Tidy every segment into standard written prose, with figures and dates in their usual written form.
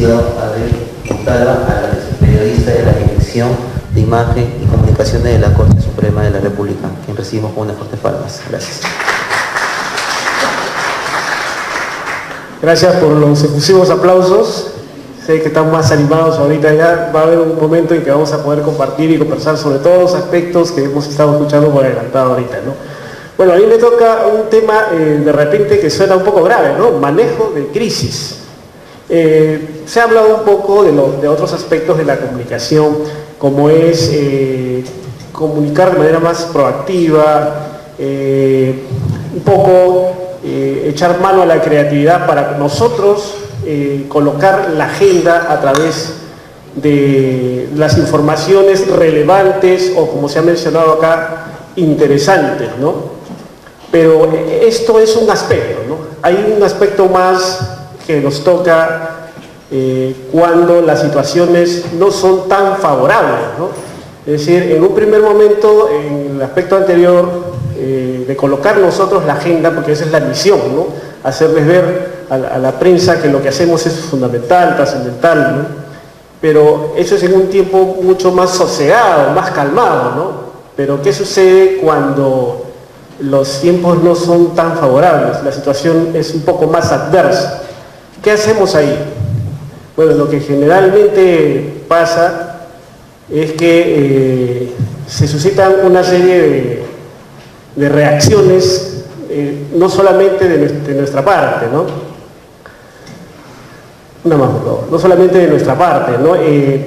licenciado Abel Montalva, periodista de la Dirección de Imagen y Comunicaciones de la Corte Suprema de la República, quien recibimos con unas fuertes palmas. Gracias. Gracias por los efusivos aplausos. Sé que están más animados ahorita, ya va a haber un momento en que vamos a poder compartir y conversar sobre todos los aspectos que hemos estado escuchando por adelantado ahorita, ¿no? Bueno, a mí me toca un tema de repente que suena un poco grave, ¿no? Manejo de crisis. Se ha hablado un poco de otros aspectos de la comunicación, como es comunicar de manera más proactiva, un poco echar mano a la creatividad para nosotros colocar la agenda a través de las informaciones relevantes o, como se ha mencionado acá, interesantes, ¿no? Pero esto es un aspecto, ¿no? Hay un aspecto más que nos toca cuando las situaciones no son tan favorables, ¿no? Es decir, en un primer momento, en el aspecto anterior, de colocar nosotros la agenda, porque esa es la misión, ¿no? Hacerles ver a la prensa que lo que hacemos es fundamental, trascendental, ¿no? Pero eso es en un tiempo mucho más sosegado, más calmado, ¿no? Pero ¿qué sucede cuando los tiempos no son tan favorables? La situación es un poco más adversa. ¿Qué hacemos ahí? Bueno, lo que generalmente pasa es que se suscitan una serie de reacciones, no solamente de nuestra parte, ¿no? Una más, por favor. No solamente de nuestra parte, ¿no?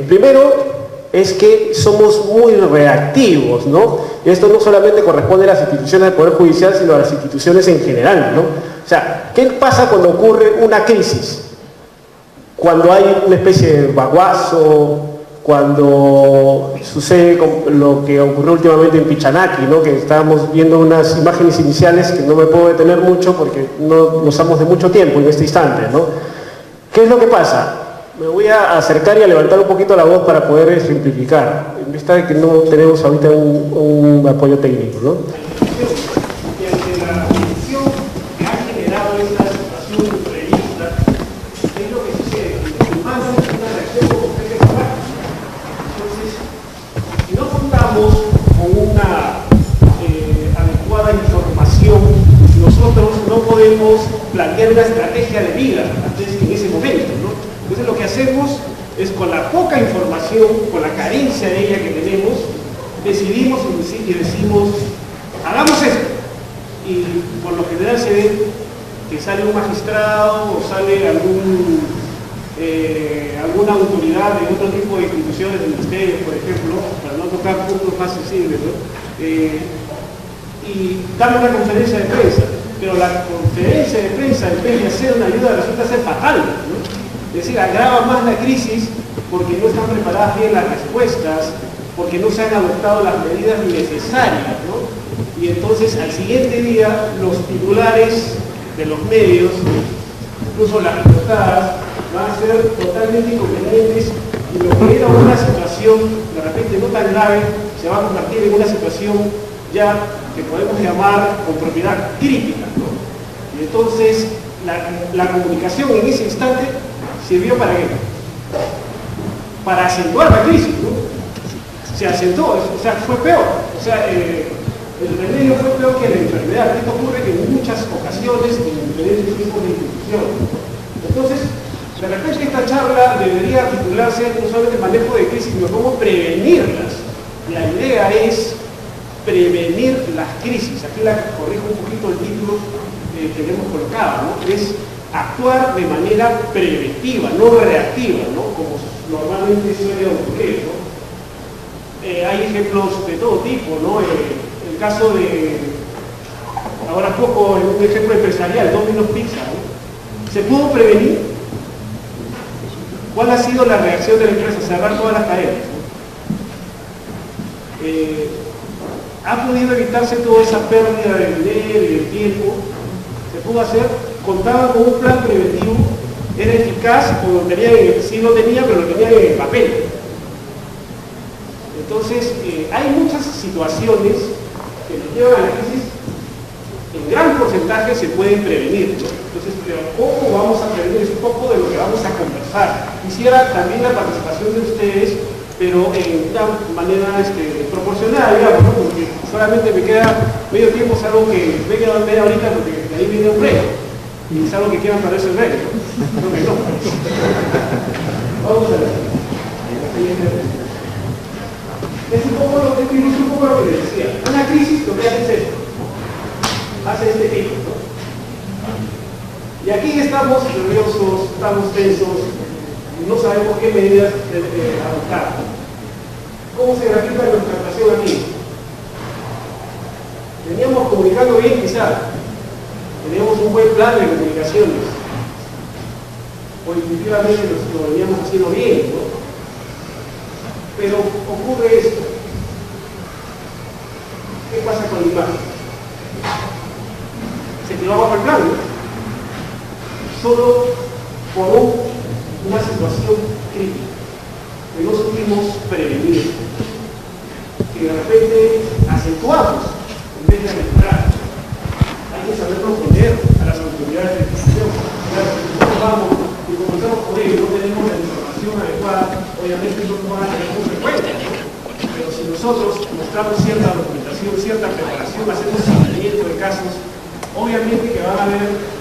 Primero es que somos muy reactivos, ¿no? Esto no solamente corresponde a las instituciones del Poder Judicial, sino a las instituciones en general, ¿no? O sea, ¿qué pasa cuando ocurre una crisis? Cuando hay una especie de baguazo, cuando sucede lo que ocurrió últimamente en Pichanaki, ¿no? Que estábamos viendo unas imágenes iniciales que no me puedo detener mucho porque no usamos de mucho tiempo en este instante, ¿no? ¿Qué es lo que pasa? Me voy a acercar y a levantar un poquito la voz para poder ejemplificar, en vista de que no tenemos ahorita un apoyo técnico, ¿no? Y ante la tensión que ha generado esta situación imprevista, ¿qué es lo que sucede? Los humanos una reacción como ustedes saben. Entonces, si no contamos con una adecuada información, nosotros no podemos plantear una estrategia de vida en ese momento, ¿no? Entonces lo que hacemos es, con la poca información, con la carencia de ella que tenemos, decidimos y decimos, hagamos esto. Y por lo general se ve que sale un magistrado o sale alguna autoridad de otro tipo de instituciones, de ministerios, por ejemplo, para no tocar puntos más sensibles, ¿no? Y dan una conferencia de prensa, pero la conferencia de prensa, en vez de hacer una ayuda, resulta ser fatal, ¿no? Es decir, agrava más la crisis porque no están preparadas bien las respuestas, porque no se han adoptado las medidas necesarias, ¿no? Y entonces al siguiente día los titulares de los medios, incluso las portadas, van a ser totalmente inconvenientes, y lo que era una situación de repente no tan grave se va a convertir en una situación ya que podemos llamar con propiedad crítica, ¿no? Y entonces la comunicación en ese instante sirvió para qué? Para acentuar la crisis, ¿no? Se acentuó, o sea, fue peor. O sea, el remedio fue peor que la enfermedad. Esto ocurre en muchas ocasiones en diferentes tipos de instituciones. Entonces, de repente esta charla debería titularse no solamente manejo de crisis, sino cómo prevenirlas. La idea es prevenir las crisis. Aquí corrijo un poquito el título que le hemos colocado, ¿no? Es actuar de manera preventiva, no reactiva, ¿no? Como normalmente suele ocurrir, ¿no? Hay ejemplos de todo tipo, ¿no? El caso de, ahora poco, un ejemplo empresarial, Domino's Pizza, ¿no? ¿Se pudo prevenir? ¿Cuál ha sido la reacción de la empresa? Cerrar todas las cadenas, ¿no? ¿Ha podido evitarse toda esa pérdida de dinero y de tiempo? ¿Se pudo hacer? ¿Contaba con un plan preventivo? ¿Era eficaz? O sí lo tenía, pero lo tenía en el papel. Entonces, hay muchas situaciones que nos llevan a la crisis. En gran porcentaje se pueden prevenir, ¿no? Entonces, pero ¿cómo vamos a prevenir? Es un poco de lo que vamos a conversar. quisiera también la participación de ustedes, pero en una manera proporcional, digamos, ¿no? Porque solamente me queda medio tiempo, salvo que me queda media horita porque de ahí viene un break. Y salvo que quieran para eso el break, ¿no? Creo que no. Vamos a ver. Es un poco lo que les decía. Una crisis lo que hace es esto. Hace este tipo, ¿no? Y aquí estamos nerviosos, estamos tensos, no sabemos qué medidas adoptar. ¿Cómo se grafica nuestra actuación aquí? Veníamos comunicando bien quizá, teníamos un buen plan de comunicaciones, o definitivamente lo veníamos haciendo bien, ¿no? Pero ocurre esto. ¿Qué pasa con la imagen? Se tiró abajo el plan, ¿no? Solo por una situación crítica que no supimos prevenir, que de repente acentuamos en vez de mejorar. Hay que saber proponer a las autoridades de decisión. Claro, si nosotros vamos y comenzamos por ello y no tenemos la información adecuada, obviamente no van a tener consecuencias, ¿no? Pero si nosotros mostramos cierta documentación, cierta preparación, hacemos seguimiento de casos, obviamente que van a haber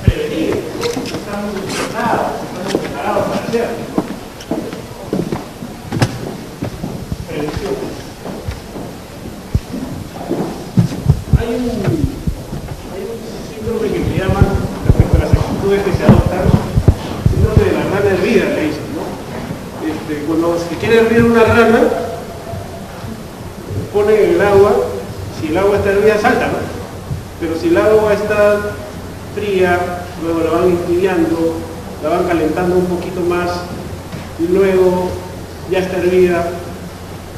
prevenir, estamos preparados para hacerlo. Prevención. Hay un síndrome que se llama, respecto a las actitudes que se adoptan, síndrome de la rana hervida, le dicen, ¿no? Cuando se quiere hervir una rana, ponen en el agua, si el agua está hervida salta, ¿no? Pero si el agua está fría, luego la van entibiando, la van calentando un poquito más y luego ya está hervida,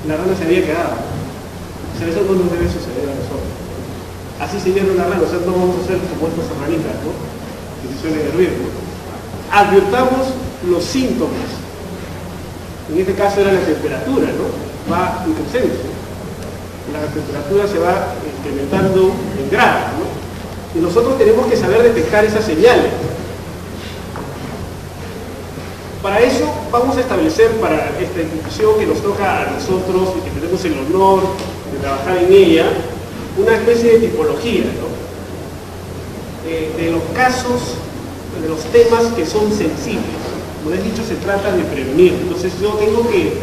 la rana se había quedado. O sea, eso no nos debe suceder a nosotros. Así se viene una rana, o sea, no vamos a ser como estas ranitas, ¿no? Que se suelen hervir, ¿no? Advirtamos los síntomas. En este caso era la temperatura, ¿no? Va increciendo. La temperatura se va incrementando en grados, ¿no? Y nosotros tenemos que saber detectar esas señales. Para eso vamos a establecer para esta institución que nos toca a nosotros y que tenemos el honor de trabajar en ella, una especie de tipología, ¿no? De los casos, de los temas que son sensibles. Como les he dicho, se trata de prevenir. Entonces yo tengo que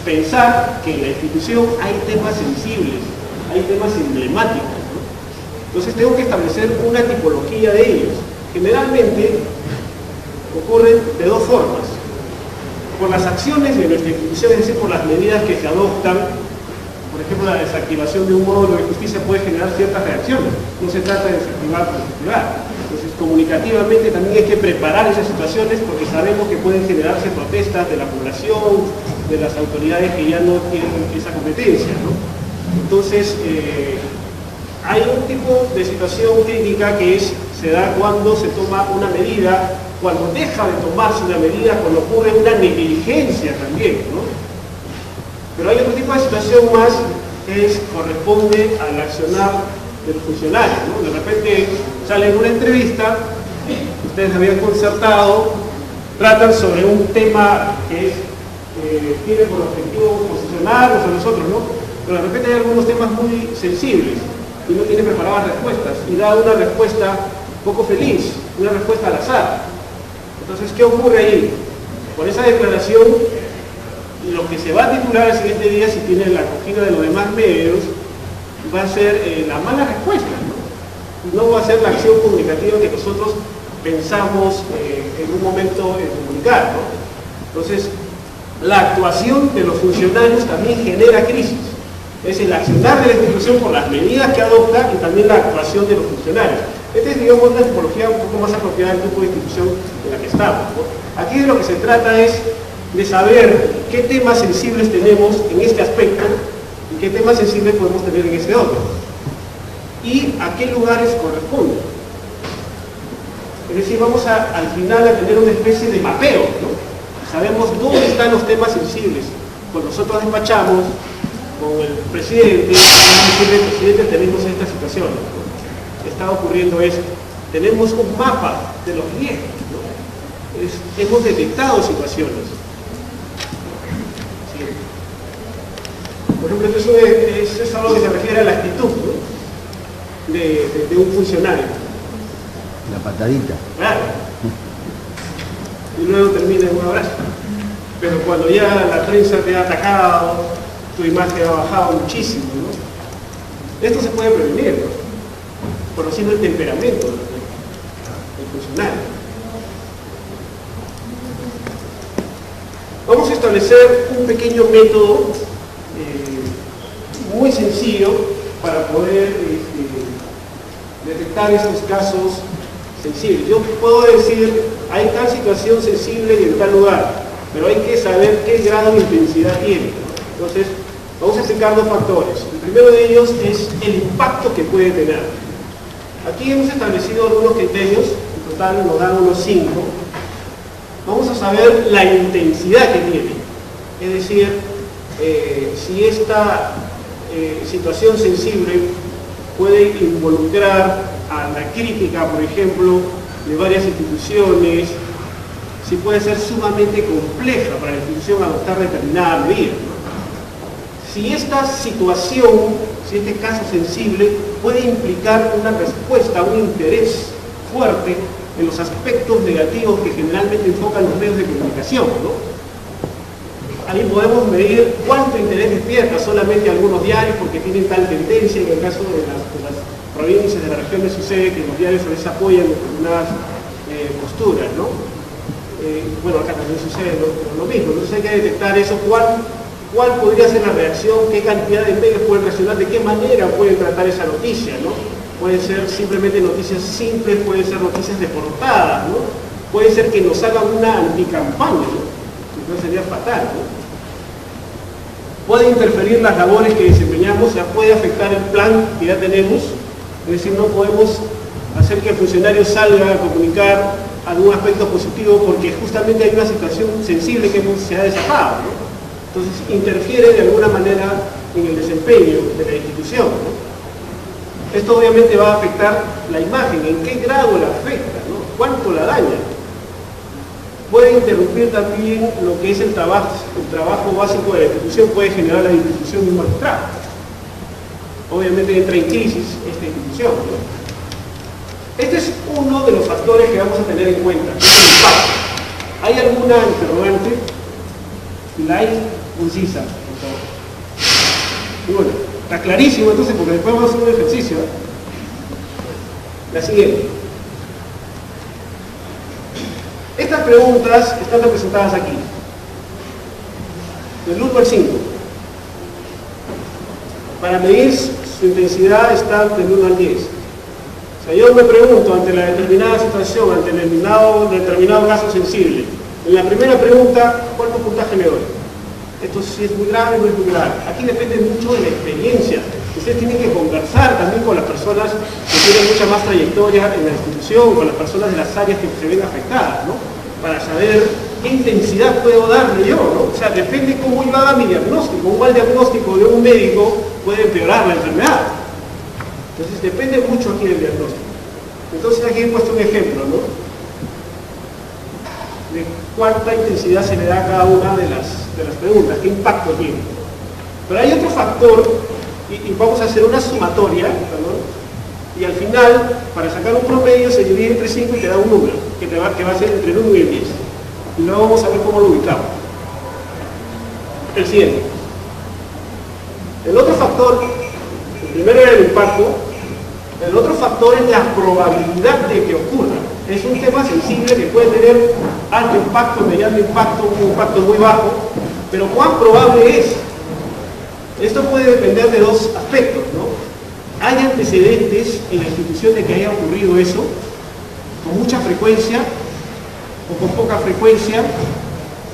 pensar que en la institución hay temas sensibles, hay temas emblemáticos. Entonces tengo que establecer una tipología de ellos. Generalmente ocurren de dos formas. Por las acciones de nuestra institución, es decir, por las medidas que se adoptan. Por ejemplo, la desactivación de un módulo de justicia puede generar ciertas reacciones. No se trata de desactivar por desactivar. Entonces, comunicativamente también hay que preparar esas situaciones porque sabemos que pueden generarse protestas de la población, de las autoridades que ya no tienen esa competencia, ¿no? Entonces, hay un tipo de situación crítica que se da cuando se toma una medida, cuando deja de tomarse una medida, cuando ocurre una negligencia también, ¿no? Pero hay otro tipo de situación más que corresponde al accionar del funcionario, ¿no? De repente sale en una entrevista, ustedes habían concertado, tratan sobre un tema que tiene por objetivo posicionarnos a nosotros, ¿no? Pero de repente hay algunos temas muy sensibles y no tiene preparadas respuestas y da una respuesta poco feliz, una respuesta al azar. Entonces, ¿qué ocurre ahí? Por esa declaración, lo que se va a titular el siguiente día, si tiene la acogida de los demás medios, va a ser la mala respuesta, ¿no? No va a ser la acción comunicativa que nosotros pensamos en un momento en comunicar, ¿no? Entonces, la actuación de los funcionarios también genera crisis. Es el accionar de la institución por las medidas que adopta y también la actuación de los funcionarios. Esta es, digamos, una tipología un poco más apropiada del tipo de institución en la que estamos, ¿no? Aquí de lo que se trata es de saber qué temas sensibles tenemos en este aspecto y qué temas sensibles podemos tener en este otro. Y a qué lugares corresponden. Es decir, vamos al final a tener una especie de mapeo, ¿no? Sabemos dónde están los temas sensibles. Cuando nosotros despachamos con el presidente, presidente, tenemos esta situación, ¿no? Está ocurriendo esto. Tenemos un mapa de los riesgos, ¿no? hemos detectado situaciones. ¿Sí? Por ejemplo, eso es algo que se refiere a la actitud, ¿no? de un funcionario. La patadita. Claro. Y luego termina en un abrazo. Pero cuando ya la prensa te ha atacado, tu imagen ha bajado muchísimo, ¿no? Esto se puede prevenir, ¿no? Conociendo el temperamento del funcionario. Vamos a establecer un pequeño método muy sencillo para poder detectar estos casos sensibles. Yo puedo decir, hay tal situación sensible y en tal lugar, pero hay que saber qué grado de intensidad tiene. Entonces, vamos a explicar dos factores. El primero de ellos es el impacto que puede tener. Aquí hemos establecido algunos criterios, en total nos dan unos 5. Vamos a saber la intensidad que tiene. Es decir, si esta situación sensible puede involucrar a la crítica, por ejemplo, de varias instituciones, si puede ser sumamente compleja para la institución adoptar determinada medida, ¿no? Si esta situación, si este caso sensible puede implicar una respuesta, un interés fuerte en los aspectos negativos que generalmente enfocan los medios de comunicación, ¿no? Ahí podemos medir cuánto interés despierta solamente algunos diarios porque tienen tal tendencia. En el caso de las provincias, de la región, me sucede que los diarios a veces apoyan determinadas posturas, ¿no? Bueno, acá también sucede lo mismo. Entonces hay que detectar eso, cuál podría ser la reacción, qué cantidad de medios pueden reaccionar, de qué manera pueden tratar esa noticia, ¿no? Pueden ser simplemente noticias simples, pueden ser noticias de portada, ¿no? Puede ser que nos hagan una anticampaña, ¿no? Entonces sería fatal, ¿no? Puede interferir las labores que desempeñamos, o sea, puede afectar el plan que ya tenemos, es decir, no podemos hacer que el funcionario salga a comunicar algún aspecto positivo porque justamente hay una situación sensible que se ha desatado, ¿no? Entonces interfiere de alguna manera en el desempeño de la institución, ¿no? Esto obviamente va a afectar la imagen, en qué grado la afecta, ¿no? Cuánto la daña. Puede interrumpir también lo que es el trabajo básico de la institución, puede generar la institución de un maltrato. Obviamente entra en crisis esta institución, ¿no? Este es uno de los factores que vamos a tener en cuenta, el impacto. ¿Hay alguna interrogante? Si la hay, concisa, por favor. Y bueno, está clarísimo entonces, porque después vamos a hacer un ejercicio, ¿eh? La siguiente. Estas preguntas están representadas aquí. Del 1 al 5. Para medir su intensidad está del 1 al 10. O sea, yo me pregunto ante la determinada situación, ante el determinado caso sensible. En la primera pregunta, ¿cuánto puntaje le doy? Esto sí es muy grave o no es muy grave. Aquí depende mucho de la experiencia. Ustedes tienen que conversar también con las personas que tienen mucha más trayectoria en la institución, con las personas de las áreas que se ven afectadas, ¿no? Para saber qué intensidad puedo darle yo, ¿no? O sea, depende cómo yo haga mi diagnóstico. Un mal diagnóstico de un médico puede empeorar la enfermedad. Entonces depende mucho aquí del diagnóstico. Entonces aquí he puesto un ejemplo, ¿no? De cuánta intensidad se le da a cada una de las preguntas, qué impacto tiene. Pero hay otro factor, y vamos a hacer una sumatoria, ¿no? Y al final, para sacar un promedio, se divide entre 5 y te da un número, que va a ser entre el 1 y el 10. Y luego vamos a ver cómo lo ubicamos. El siguiente. El otro factor, el primero era el impacto, el otro factor es la probabilidad de que ocurra. Es un tema sensible que puede tener alto impacto, mediano impacto, un impacto muy bajo, pero ¿cuán probable es? Esto puede depender de dos aspectos, ¿no? ¿Hay antecedentes en la institución de que haya ocurrido eso? ¿Con mucha frecuencia o con poca frecuencia?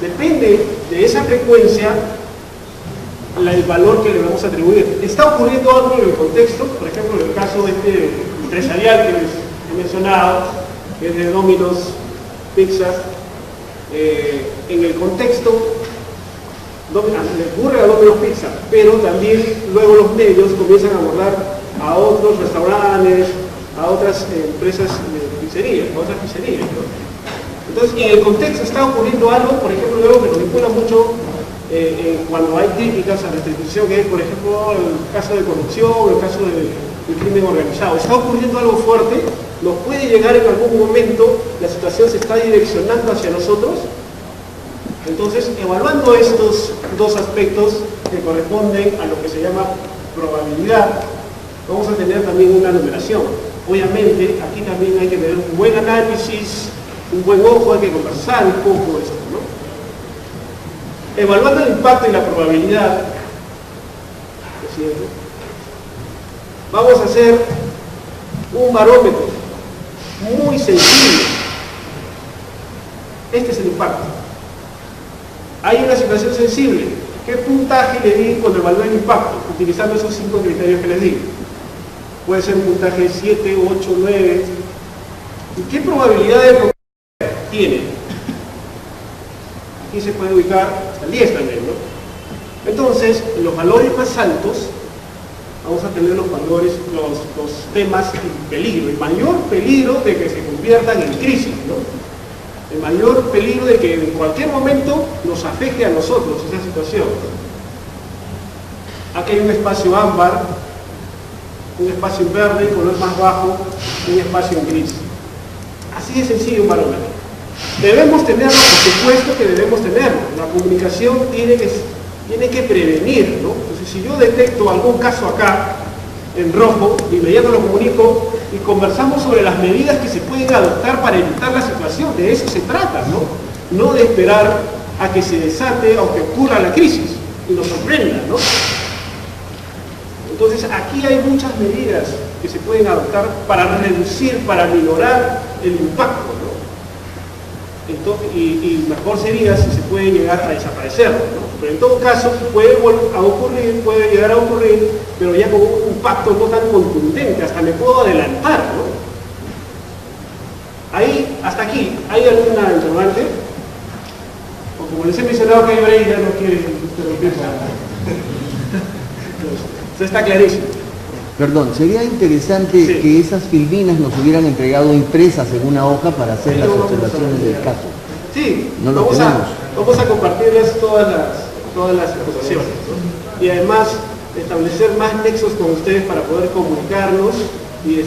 Depende de esa frecuencia el valor que le vamos a atribuir. ¿Está ocurriendo algo en el contexto? Por ejemplo, en el caso empresarial que les he mencionado, que es de Domino's Pizza, en el contexto le ocurre a Domino's Pizza, pero también luego los medios comienzan a abordar a otros restaurantes, a otras empresas de pizzerías, a otras pizzerías, ¿no? Entonces, en el contexto está ocurriendo algo, por ejemplo, algo que nos vincula mucho cuando hay críticas a la restitución, que es, por ejemplo, el caso de corrupción, el caso del crimen organizado. Está ocurriendo algo fuerte, nos puede llegar en algún momento, la situación se está direccionando hacia nosotros. Entonces, evaluando estos dos aspectos que corresponden a lo que se llama probabilidad, vamos a tener también una numeración. Obviamente, aquí también hay que tener un buen análisis, un buen ojo, hay que conversar un poco de esto, ¿no? Evaluando el impacto y la probabilidad, ¿es cierto? Vamos a hacer un barómetro muy sensible. Este es el impacto. Hay una situación sensible. ¿Qué puntaje le di cuando evalué el impacto? Utilizando esos 5 criterios que les di. Puede ser un puntaje de 7, 8, 9. ¿Y qué probabilidad de tiene? Aquí se puede ubicar hasta el 10 también, ¿no? Entonces, los valores más altos, vamos a tener los valores, los temas en peligro, el mayor peligro de que se conviertan en crisis, ¿no? El mayor peligro de que en cualquier momento nos afecte a nosotros esa situación. Aquí hay un espacio ámbar, un espacio en verde, color más bajo, un espacio en gris. Así de sencillo un barómetro. Debemos tenerlo, por supuesto que debemos tenerlo. La comunicación tiene que prevenir, ¿no? Entonces, si yo detecto algún caso acá, en rojo, de inmediato lo comunico y conversamos sobre las medidas que se pueden adoptar para evitar la situación. De eso se trata, ¿no? No de esperar a que se desate o que ocurra la crisis y nos sorprenda, ¿no? Entonces, aquí hay muchas medidas que se pueden adoptar para reducir, para minorar el impacto, ¿no? Entonces, y mejor sería si se puede llegar a desaparecerlo, ¿no? Pero en todo caso puede llegar a ocurrir, pero ya con un impacto no tan contundente, hasta me puedo adelantar, ¿no? Ahí, hasta aquí, ¿hay alguna interrogante? O como les he mencionado que hay break, ya no quiere interrumpir nada. Eso está clarísimo. Perdón, sería interesante Sí. que esas filminas nos hubieran entregado impresas en una hoja para hacer las observaciones del caso. Sí, No lo vamos a compartirles todas las situaciones, ¿no? Y además establecer más nexos con ustedes para poder comunicarnos y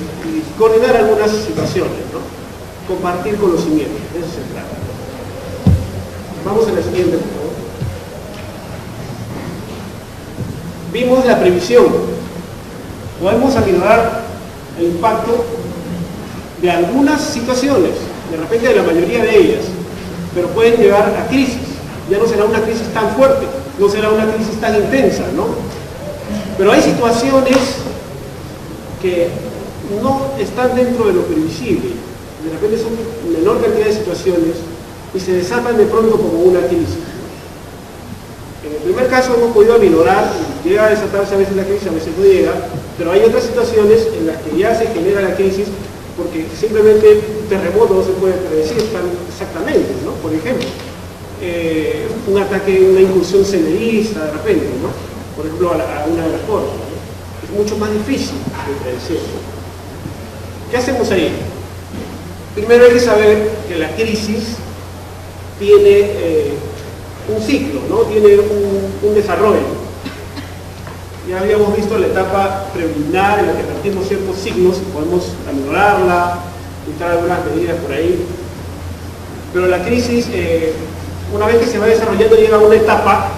coordinar algunas situaciones, ¿no? Compartir conocimiento, de eso se trata. Vamos a la siguiente, por favor. Vimos la previsión. Podemos aminorar el impacto de algunas situaciones, de repente de la mayoría de ellas, pero pueden llevar a crisis. Ya no será una crisis tan fuerte, no será una crisis tan intensa, ¿no? Pero hay situaciones que no están dentro de lo previsible. De repente son menor cantidad de situaciones y se desatan de pronto como una crisis. En el primer caso hemos podido aminorar, llega a desatarse a veces la crisis, a veces no llega, pero hay otras situaciones en las que ya se genera la crisis porque simplemente un terremoto no se puede predecir tan exactamente, ¿no? Por ejemplo, un ataque, una incursión senderista de repente, ¿no? Por ejemplo, a una de las cortes, ¿no? Es mucho más difícil de predecir, ¿no? ¿Qué hacemos ahí? Primero hay que saber que la crisis tiene un ciclo, ¿no? Tiene un desarrollo. Ya habíamos visto la etapa preliminar en la que partimos ciertos signos y podemos aminorarla, quitar algunas medidas por ahí. Pero la crisis, una vez que se va desarrollando, llega a una etapa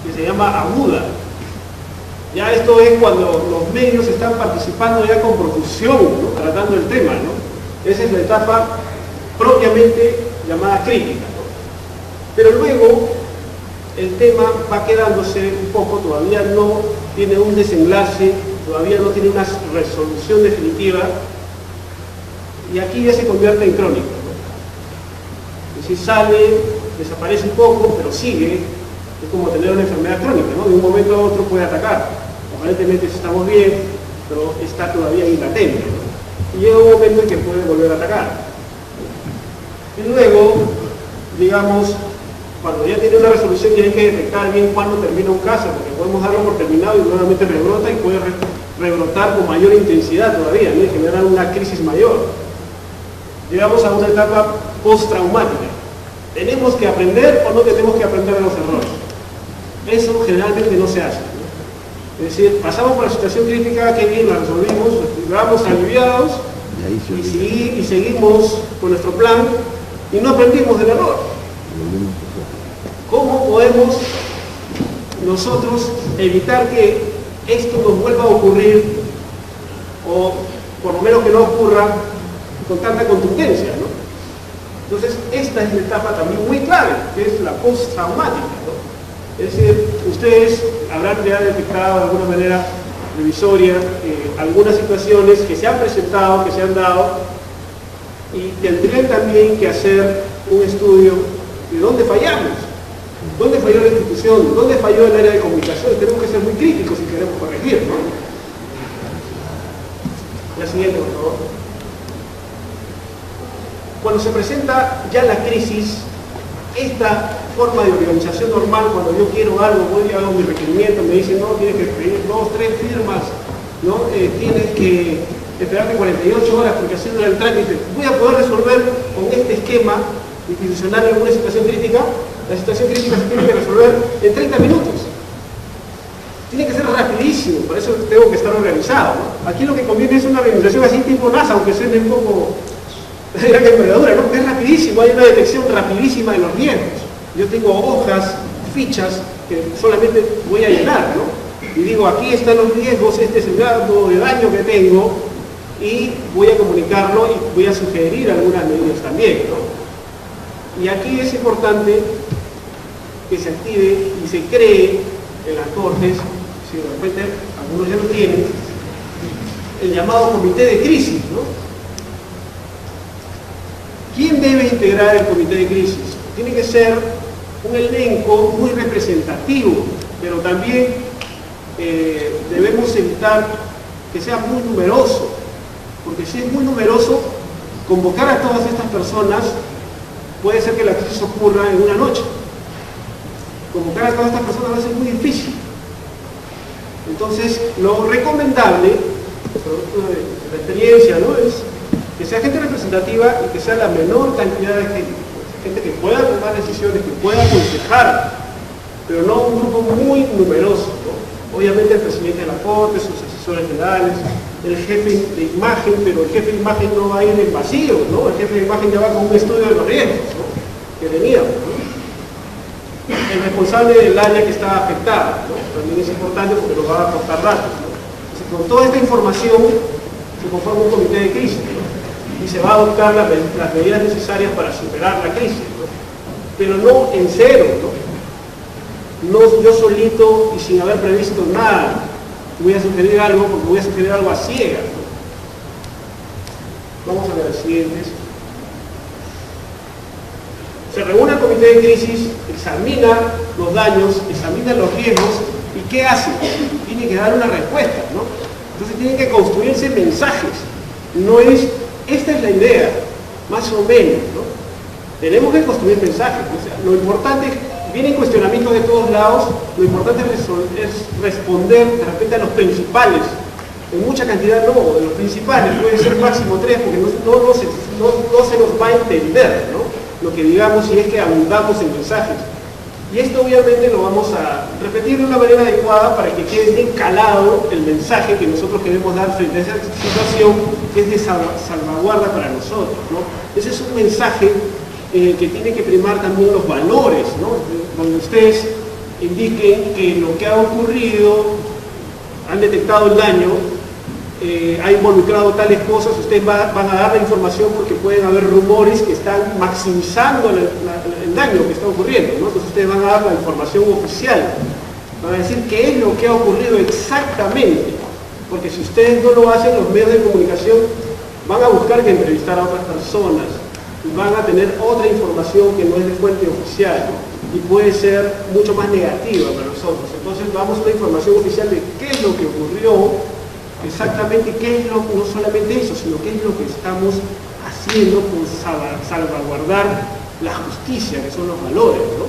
que se llama aguda. Ya esto es cuando los medios están participando ya con profusión, ¿no? Tratando el tema, ¿no? Esa es la etapa propiamente llamada crítica, ¿no? Pero luego el tema va quedándose un poco, todavía no tiene un desenlace, todavía no tiene una resolución definitiva, y aquí ya se convierte en crónica, ¿no? Es decir, sale, desaparece un poco, pero sigue. Es como tener una enfermedad crónica, ¿no? De un momento a otro puede atacar. Aparentemente estamos bien, pero está todavía ahí latente, ¿no? Y llega un momento en que puede volver a atacar. Y luego, digamos, cuando ya tiene una resolución ya hay que detectar bien cuándo termina un caso, porque podemos darlo por terminado y nuevamente rebrota y puede rebrotar con mayor intensidad todavía, ¿no? Y generar una crisis mayor. Llegamos a una etapa postraumática. ¿Tenemos que aprender o no tenemos que aprender de los errores? Eso generalmente no se hace, ¿no? Es decir, pasamos por la situación crítica, que bien, la resolvimos, vamos aliviados y seguimos con nuestro plan y no aprendimos del error. ¿Cómo podemos nosotros evitar que esto nos vuelva a ocurrir, o por lo menos que no ocurra con tanta contundencia, ¿no? Entonces, esta es la etapa también muy clave, que es la post-traumática, ¿no? Es decir, ustedes habrán ya detectado de alguna manera revisoria algunas situaciones que se han presentado, que se han dado, y tendrían también que hacer un estudio de dónde fallamos, dónde falló la institución, dónde falló el área de comunicación. Tenemos que ser muy críticos si queremos corregir, ¿no? La siguiente, por favor. Cuando se presenta ya la crisis, esta forma de organización normal, cuando yo quiero algo, voy a hago mi requerimiento, me dicen, no, tienes que pedir 2, 3 firmas, ¿no? Tienes que esperarte 48 horas porque haciendo el trámite, voy a poder resolver con este esquema institucional alguna situación crítica. La situación crítica se tiene que resolver en 30 minutos. Tiene que ser rapidísimo, por eso tengo que estar organizado, ¿no? Aquí lo que conviene es una organización así tipo NASA, aunque suene un poco la envergadura, ¿no? Es rapidísimo, hay una detección rapidísima de los riesgos. Yo tengo hojas, fichas que solamente voy a llenar, ¿no? Y digo, aquí están los riesgos, este es el grado de daño que tengo, y voy a comunicarlo y voy a sugerir algunas medidas también, ¿no? Y aquí es importante que se active y se cree en las Cortes, si de repente algunos ya lo tienen, el llamado comité de crisis, ¿no? ¿Quién debe integrar el comité de crisis? Tiene que ser un elenco muy representativo, pero también debemos evitar que sea muy numeroso, porque si es muy numeroso, convocar a todas estas personas puede ser que la crisis ocurra en una noche. Convocar a todas estas personas va a ser muy difícil. Entonces, lo recomendable, producto de la experiencia, ¿no?, es que sea gente representativa y que sea la menor cantidad de gente que pueda tomar decisiones, que pueda aconsejar, pero no un grupo muy numeroso, ¿no? Obviamente el presidente de la Corte, sus asesores legales, el jefe de imagen, pero el jefe de imagen no va a ir en vacío, ¿no? El jefe de imagen ya va con un estudio de los riesgos, ¿no?, que teníamos, ¿no? El responsable del área que está afectada, ¿no?, también es importante porque nos va a aportar datos, ¿no? Entonces, con toda esta información se conforma un comité de crisis, ¿no?, y se va a adoptar las medidas necesarias para superar la crisis, ¿no?, pero no en cero, ¿no? No yo solito y sin haber previsto nada voy a sugerir algo, porque voy a sugerir algo a ciegas, ¿no? Vamos a ver las siguientes. Se reúne el comité de crisis, examina los daños, examina los riesgos, ¿y qué hace? Tiene que dar una respuesta, ¿no? Entonces tienen que construirse mensajes. No es, esta es la idea, más o menos, ¿no? Tenemos que construir mensajes. O sea, lo importante, vienen cuestionamientos de todos lados, lo importante es responder de repente a los principales. En mucha cantidad no, de los principales, puede ser máximo 3, porque no se nos va a entender, ¿no?, lo que digamos, si es que abundamos en mensajes. Y esto obviamente lo vamos a repetir de una manera adecuada para que quede bien calado el mensaje que nosotros queremos dar frente a esa situación, que es de salvaguarda para nosotros, ¿no? Ese es un mensaje que tiene que primar también los valores, ¿no?, donde ustedes indiquen que lo que ha ocurrido, han detectado el daño, ha involucrado tales cosas, ustedes van a dar la información porque pueden haber rumores que están maximizando el daño que está ocurriendo, ¿no? Entonces ustedes van a dar la información oficial, van a decir qué es lo que ha ocurrido exactamente, porque si ustedes no lo hacen, los medios de comunicación van a buscar que entrevistar a otras personas y van a tener otra información que no es de fuente oficial, ¿no?, y puede ser mucho más negativa para nosotros. Entonces damos una información oficial de qué es lo que ocurrió exactamente, qué es no solamente eso, sino qué es lo que estamos haciendo por salvaguardar la justicia, que son los valores, ¿no?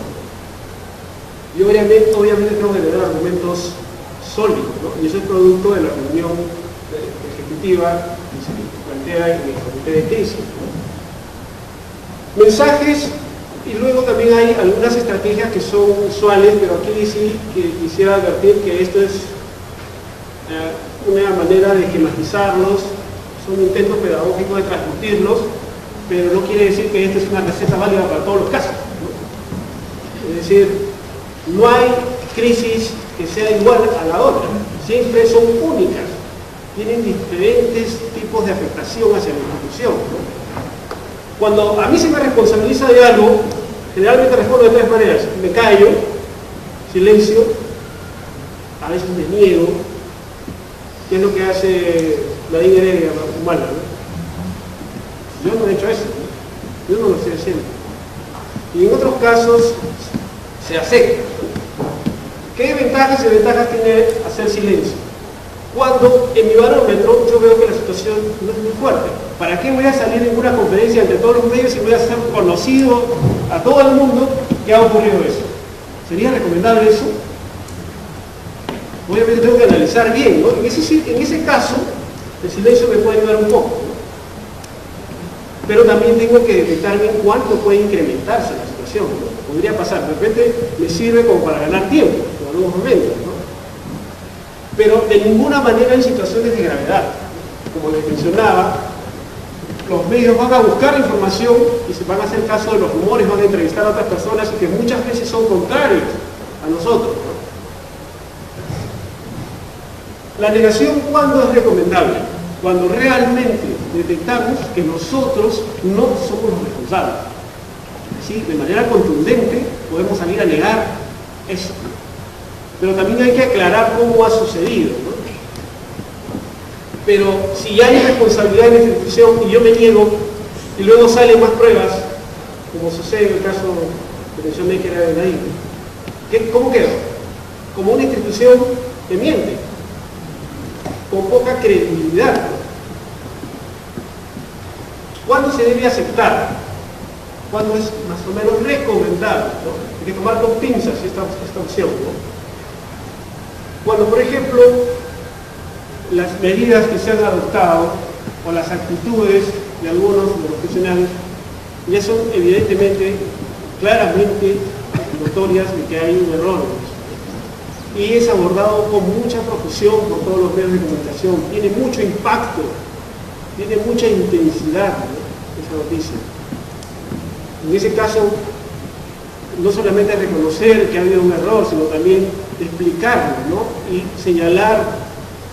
Y obviamente tengo que tener argumentos sólidos, ¿no? Y eso es producto de la reunión ejecutiva que se plantea en el comité de crisis, ¿no? Mensajes Y luego también hay algunas estrategias que son usuales, pero aquí sí que quisiera advertir que esto es una manera de esquematizarlos, son intentos pedagógicos de transmitirlos, pero no quiere decir que esta es una receta válida para todos los casos, ¿no? Es decir, no hay crisis que sea igual a la otra, siempre son únicas, tienen diferentes tipos de afectación hacia la institución, ¿no? Cuando a mí se me responsabiliza de algo, generalmente respondo de tres maneras: me callo, silencio, a veces me niego, que es lo que hace la Heredia humana, ¿no? Yo no he hecho eso, ¿no? Yo no lo estoy haciendo. Y en otros casos se acepta. ¿Qué ventajas y desventajas tiene hacer silencio? Cuando en mi barómetro yo veo que la situación no es muy fuerte. ¿Para qué voy a salir en una conferencia ante todos los medios y voy a hacer conocido a todo el mundo que ha ocurrido eso? ¿Sería recomendable eso? Obviamente tengo que analizar bien, ¿no? En ese caso, el silencio me puede ayudar un poco, ¿no? Pero también tengo que detectar bien cuánto puede incrementarse la situación, ¿no? Podría pasar, de repente me sirve como para ganar tiempo en algunos momentos, ¿no? Pero de ninguna manera en situaciones de gravedad. Como les mencionaba, los medios van a buscar información y se van a hacer caso de los rumores, van a entrevistar a otras personas y que muchas veces son contrarios a nosotros, ¿no? La negación, ¿cuándo es recomendable? Cuando realmente detectamos que nosotros no somos los responsables. ¿Sí? De manera contundente podemos salir a negar eso. Pero también hay que aclarar cómo ha sucedido, ¿no? Pero si hay responsabilidad en esta institución y yo me niego y luego salen más pruebas, como sucede en el caso que mencioné que era de Naim, ¿cómo quedo? Como una institución que miente, con poca credibilidad, ¿no? ¿Cuándo se debe aceptar? ¿Cuándo es más o menos recomendable, ¿no? Hay que tomar con pinzas esta opción, ¿no? Cuando, por ejemplo, las medidas que se han adoptado o las actitudes de algunos de los profesionales ya son evidentemente, claramente notorias de que hay un error, ¿no? Y es abordado con mucha profusión por todos los medios de comunicación, tiene mucho impacto, tiene mucha intensidad, ¿no? Esa noticia. En ese caso, no solamente reconocer que ha habido un error, sino también explicarlo, ¿no? Y señalar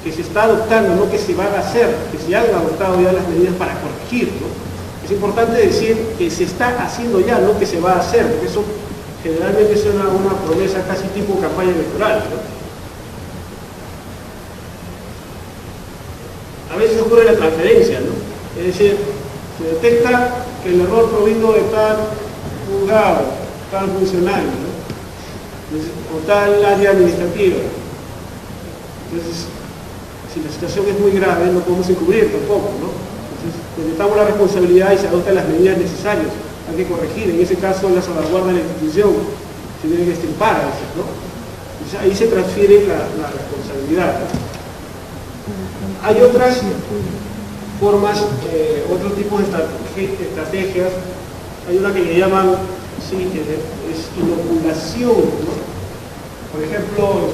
que se está adoptando, no que se van a hacer, que se han adoptado ya las medidas para corregir, ¿no? Es importante decir que se está haciendo ya, no que se va a hacer, porque eso generalmente suena a una promesa casi tipo campaña electoral, ¿no? A veces ocurre la transferencia, ¿no? Es decir, se detecta que el error provino de tal juzgado, tal funcionario, ¿no? O tal área administrativa. Entonces, si la situación es muy grave, no podemos encubrir tampoco, ¿no? Entonces, detectamos la responsabilidad y se adoptan las medidas necesarias. Hay que corregir, en ese caso la salvaguarda de la institución se tiene que extirpar a veces, ¿no? Entonces, ahí se transfiere la responsabilidad, ¿no? Hay otras formas, otros tipos de estrategias. Hay una que le llaman, sí, que es inoculación, ¿no? Por ejemplo,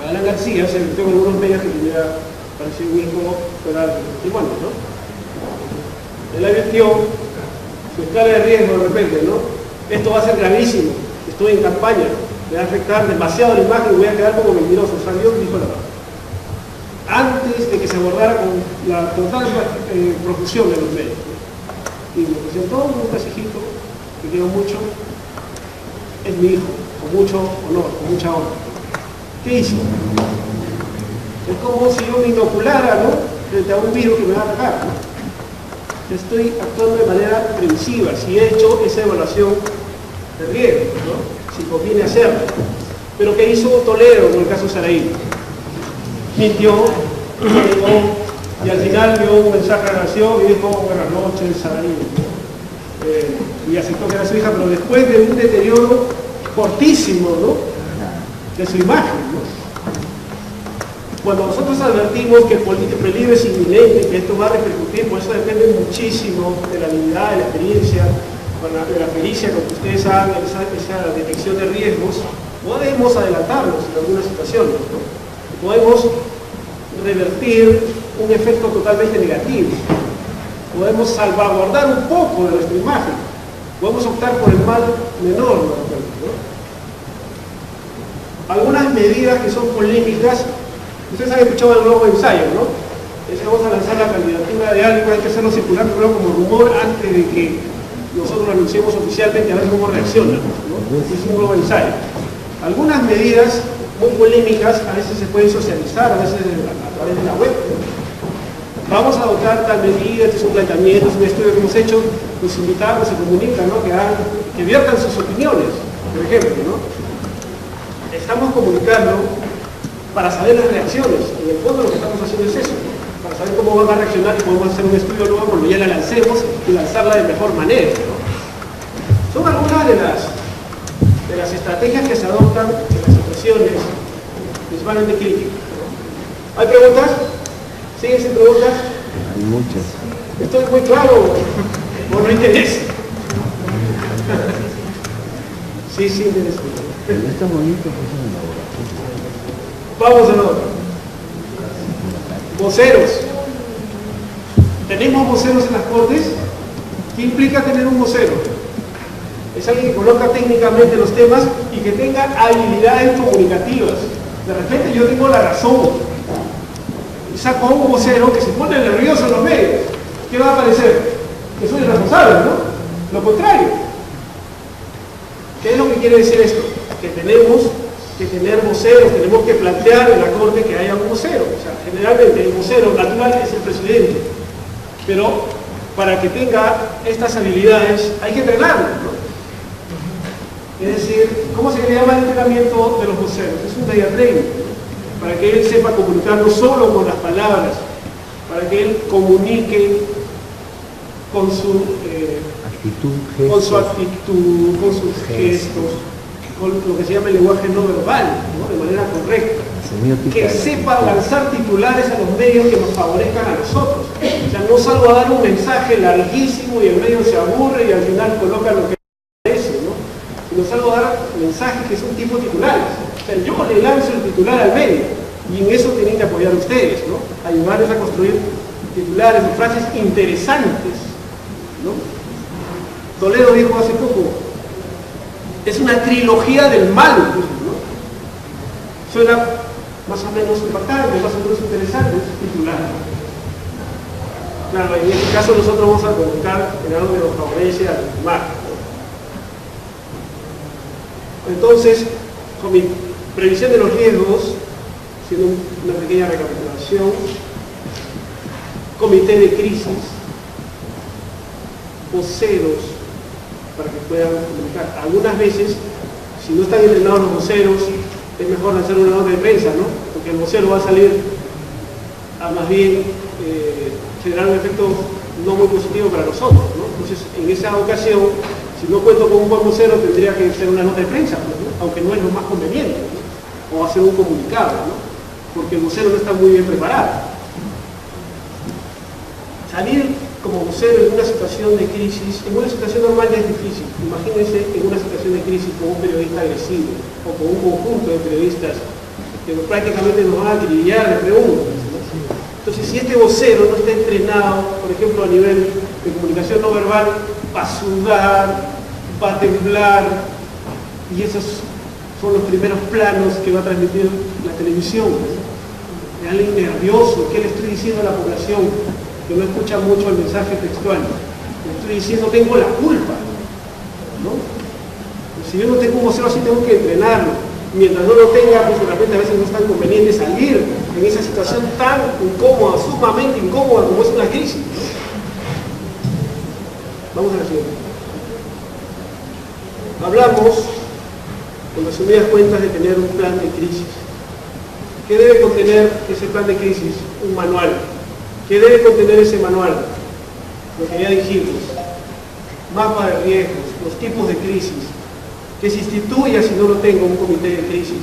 Alan García se metió en algunos medios que tenía parecido un hijo fuera y bueno, ¿no? Él advirtió su escala de riesgo de repente, ¿no? Esto va a ser gravísimo, estoy en campaña, me va a afectar demasiado la imagen y voy a quedar como mentiroso. Salió y dijo la verdad. Antes de que se abordara con la total profusión de los medios, ¿no? Y me presentó un casijito que quiero mucho, es mi hijo, con mucho honor, con mucha honra. ¿Qué hizo? Es como si yo me inoculara, ¿no? Frente a un virus que me va a atacar, ¿no? Estoy actuando de manera previsiva, si he hecho esa evaluación de riesgo, ¿no? Si conviene hacerlo. Pero ¿qué hizo Toledo con el caso Saraí? Mintió, y al final dio un mensaje a la nación y dijo buenas noches, Saraí, ¿no? Y aceptó que era su hija, pero después de un deterioro fortísimo, ¿no? De su imagen, ¿no? Cuando nosotros advertimos que el peligro es inminente, que esto va a repercutir, por eso depende muchísimo de la habilidad, de la experiencia de la pericia, con que ustedes hagan esa detección de riesgos, podemos adelantarnos en algunas situaciones, ¿no? Podemos revertir un efecto totalmente negativo, podemos salvaguardar un poco de nuestra imagen, podemos optar por el mal menor, ¿no? Algunas medidas que son polémicas, ustedes han escuchado el nuevo ensayo, ¿no? Vamos a lanzar la candidatura de alguien, hay que hacerlo circular primero como rumor antes de que nosotros lo anunciemos oficialmente, a ver cómo reacciona, ¿no? Es un nuevo ensayo. Algunas medidas muy polémicas a veces se pueden socializar, a veces a través de la web, ¿no? Vamos a adoptar tal medida, este es un planteamiento, es un estudio que hemos hecho, los invitados se comunican, ¿no? que viertan sus opiniones, por ejemplo, ¿no? Estamos comunicando para saber las reacciones. En el fondo lo que estamos haciendo es eso, para saber cómo van a reaccionar y podemos hacer un estudio nuevo cuando ya la lancemos y lanzarla de mejor manera, ¿no? Son algunas de las estrategias que se adoptan en las situaciones principalmente críticas, ¿no? ¿Hay preguntas? ¿Siguen sin preguntas? Hay muchas. ¿Esto es muy claro o no interesa? Sí, interesa. Pero está bonito, pues es una obra. Vamos a la otra. Voceros. ¿Tenemos voceros en las cortes? ¿Qué implica tener un vocero? Es alguien que coloca técnicamente los temas y que tenga habilidades comunicativas. De repente yo tengo la razón y saco a un vocero que se pone nervioso en los medios. ¿Qué va a parecer? Que soy irresponsable, ¿no? Lo contrario. ¿Qué es lo que quiere decir esto? Que tenemos que tener voceros, tenemos que plantear en la corte que haya un vocero. O sea, generalmente el vocero natural es el presidente, pero para que tenga estas habilidades hay que entrenarlo, ¿no? Es decir, ¿cómo se le llama el entrenamiento de los voceros? Es un media training, ¿no? Para que él sepa comunicar no solo con las palabras, para que él comunique con su actitud, con sus gestos, con lo que se llama el lenguaje no verbal, ¿no? De manera correcta. Que sepa lanzar titulares a los medios que nos favorezcan a nosotros. O sea, no salgo a dar un mensaje larguísimo y el medio se aburre y al final coloca lo que parece, ¿no? Sino salgo a dar mensajes que son tipo titulares. O sea, yo le lanzo el titular al medio y en eso tienen que apoyar ustedes, ¿no? Ayudarles a construir titulares o frases interesantes, ¿no? Toledo dijo hace poco, es una trilogía del mal, ¿no? Suena más o menos impactante, más o menos interesante, es titular. Claro, en este caso nosotros vamos a colocar en algo que nos favorece al mar, ¿no? Entonces, con mi previsión de los riesgos, haciendo una pequeña recapitulación, comité de crisis, voceros, para que puedan comunicar. Algunas veces, si no están entrenados los voceros, es mejor lanzar una nota de prensa, ¿no? Porque el vocero va a salir a más bien generar un efecto no muy positivo para nosotros, ¿no? Entonces, en esa ocasión, si no cuento con un buen vocero, tendría que ser una nota de prensa, ¿no? Aunque no es lo más conveniente, ¿no? O hacer un comunicado, ¿no? Porque el vocero no está muy bien preparado. Salir como vocero en una situación de crisis, en una situación normal ya es difícil. Imagínense en una situación de crisis con un periodista agresivo o con un conjunto de periodistas que prácticamente nos van a acribillar de preguntas, ¿no? Entonces, si este vocero no está entrenado, por ejemplo, a nivel de comunicación no verbal, va a sudar, va a temblar, y esos son los primeros planos que va a transmitir la televisión, ¿no? De alguien nervioso, ¿qué le estoy diciendo a la población que no escucha mucho el mensaje textual? Le estoy diciendo, tengo la culpa, ¿no? Si yo no tengo un vocero así, tengo que entrenarlo. Mientras no lo tenga, pues de repente a veces no es tan conveniente salir en esa situación tan incómoda, sumamente incómoda como es una crisis, ¿no? Vamos a la siguiente. Hablamos, con resumidas cuentas, de tener un plan de crisis. ¿Qué debe contener ese plan de crisis? Un manual. ¿Qué debe contener ese manual? Lo que ya dijimos, mapa de riesgos, los tipos de crisis, que se instituya si no lo tengo un comité de crisis,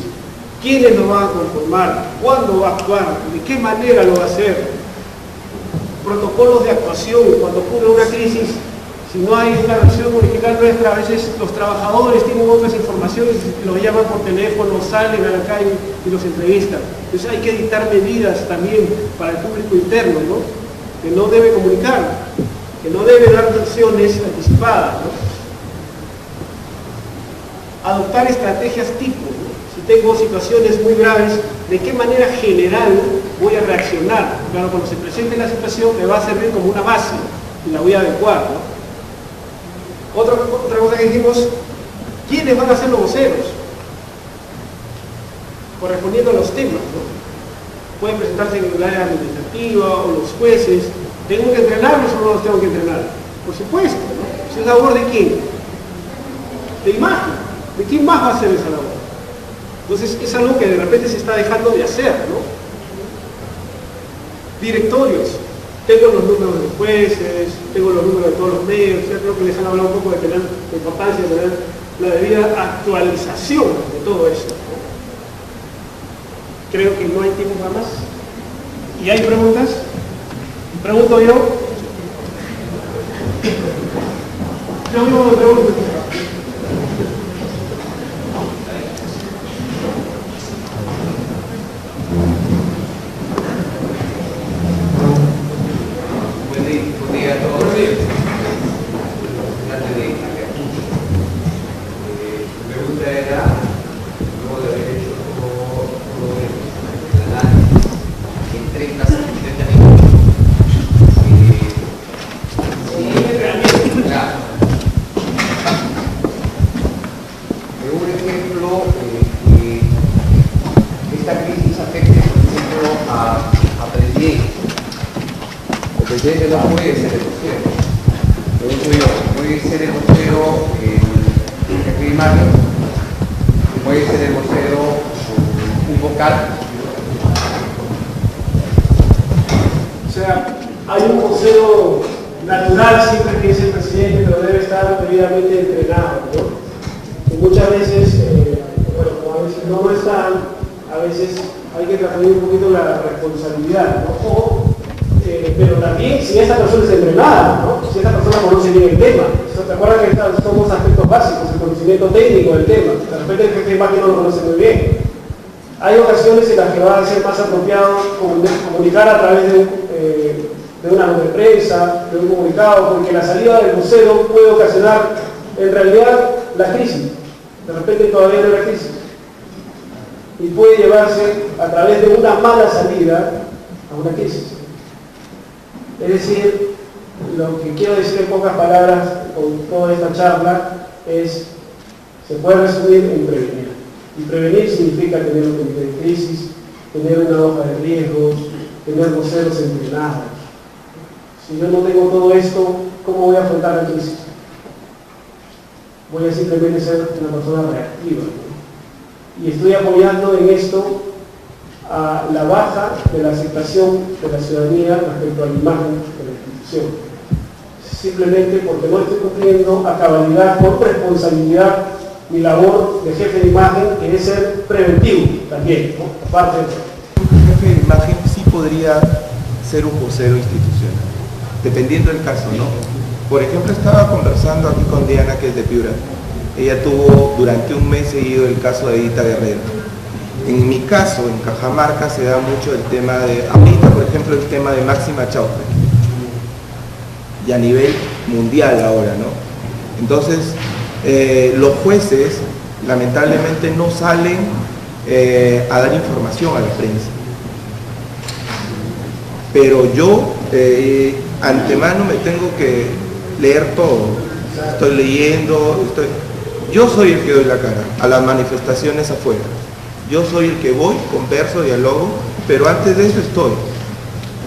quiénes lo van a conformar, cuándo va a actuar, de qué manera lo va a hacer, protocolos de actuación cuando ocurre una crisis, Si no hay una versión original nuestra, a veces los trabajadores tienen otras informaciones, los llaman por teléfono, salen a la calle y los entrevistan. Entonces hay que dictar medidas también para el público interno, ¿no? Que no debe comunicar, que no debe dar versiones anticipadas, ¿no? Adoptar estrategias tipo, ¿no? Si tengo situaciones muy graves, ¿de qué manera general voy a reaccionar? Claro, cuando se presente la situación me va a servir como una base y la voy a adecuar, ¿no? Otra cosa que dijimos, ¿quiénes van a ser los voceros? Correspondiendo a los temas, ¿no? Pueden presentarse en el área administrativa o los jueces. ¿Tengo que entrenarlos o no los tengo que entrenar? Por supuesto, ¿no? ¿Es labor de quién? De imagen. ¿De quién más va a hacer esa labor? Entonces es algo que de repente se está dejando de hacer, ¿no? Directorios. Tengo los números de jueces, tengo los números de todos los medios, ya creo que les han hablado un poco de tener la importancia de tener la debida actualización de todo esto, ¿no? Creo que no hay tiempo para más. ¿Y hay preguntas? ¿Pregunto yo? Yo mismo me pregunto. Buen día a todos. Mi pregunta era, luego de haber hecho todo el análisis en 30 minutos, claro, un ejemplo, esta crisis afecte, por ejemplo, a presidentes. El presidente no puede ser el vocero. Pregunto yo, ¿puede ser el vocero el jefe de imagen? ¿Puede ser el vocero un vocal? O sea, hay un vocero natural siempre que es el presidente, pero debe estar debidamente entrenado, ¿no? Y muchas veces, bueno, como a veces no están, a veces hay que transferir un poquito la responsabilidad, ¿no? Pero también si esa persona es entrenada, ¿no? Si esa persona conoce bien el tema. ¿Te acuerdas que somos aspectos básicos, el conocimiento técnico del tema? De repente el jefe de imagen no lo conoce muy bien. Hay ocasiones en las que va a ser más apropiado comunicar a través de una nota de prensa, de un comunicado, porque la salida del vocero puede ocasionar en realidad la crisis. De repente todavía no hay la crisis. Y puede llevarse a través de una mala salida a una crisis. Es decir, lo que quiero decir en pocas palabras con toda esta charla es, se puede resumir en prevenir. Y prevenir significa tener un comité de crisis, tener una hoja de riesgos, tener voceros entrenados. Si yo no tengo todo esto, ¿cómo voy a afrontar la crisis? Voy a simplemente ser una persona reactiva, ¿no? Y estoy apoyando en esto a la baja de la aceptación de la ciudadanía respecto a la imagen de la institución. Simplemente porque no estoy cumpliendo a cabalidad, por responsabilidad, mi labor de jefe de imagen, que es ser preventivo también, ¿no? Aparte de un jefe de imagen sí podría ser un vocero institucional, dependiendo del caso, ¿no? Por ejemplo, estaba conversando aquí con Diana, que es de Piura. Ella tuvo durante un mes seguido el caso de Edita Guerrero. En mi caso, en Cajamarca, se da mucho el tema de, ahorita por ejemplo, el tema de Máxima Chaupe, y a nivel mundial ahora, ¿no? Entonces, los jueces lamentablemente no salen a dar información a la prensa. Pero yo, antemano, me tengo que leer todo. Estoy leyendo, yo soy el que doy la cara a las manifestaciones afuera. Yo soy el que voy, converso, dialogo, pero antes de eso estoy